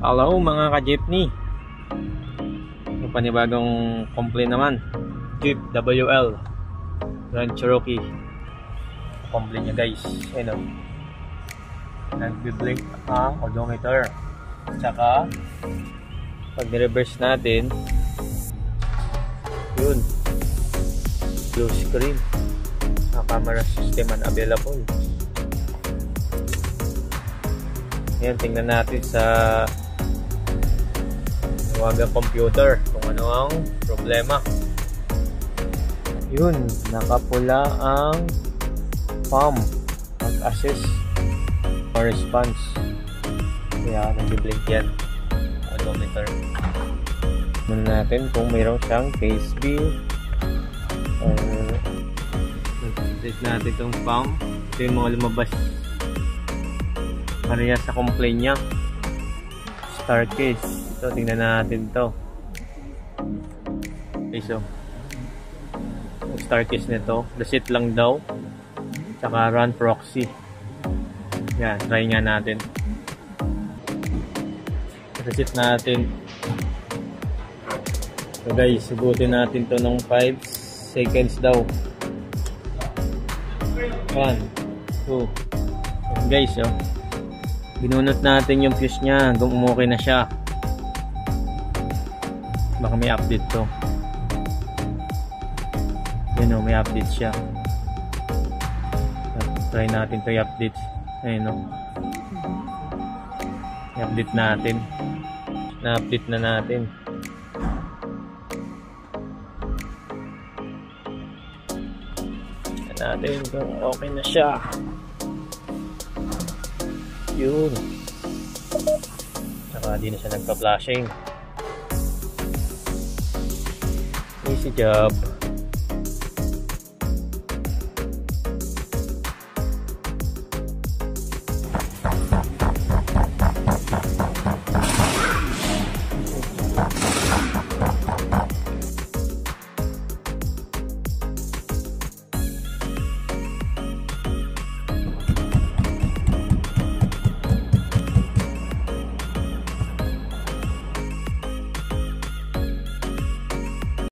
Hello mga ka-jeepney. Yung panibagong complaint naman, Jeep WL Grand Cherokee. Complaint niya guys, ayun o, nagbiblink ang odometer. Tsaka pag ni-reverse natin, yun, blue screen, camera system unavailable. Ayan, tingnan natin sa tawagang computer kung ano ang problema. Yun, nakapula ang PAM, mag-assess or response. Kaya nag-blink yan odometer. Tingnan natin kung mayroon siyang case B or check natin itong PAM. Ito yung mga lumabas pareha sa complaint niya. Star case. Ito, tingnan natin to. Okay, so yung star case nito, reset lang daw, tsaka run proxy. Yan, try nga natin. Reset natin. So guys, subutin natin to ng 5 seconds daw. 1, 2. Guys, oh, binunot natin yung fuse nya, okay na siya. Baka may update to. Yun o, may update siya. Try natin to i-update. Ayun o, i-update natin. Na-update na natin. Tignan natin kung okay na siya. Yun. Saka di na siya nagpa-flashing. Easy job.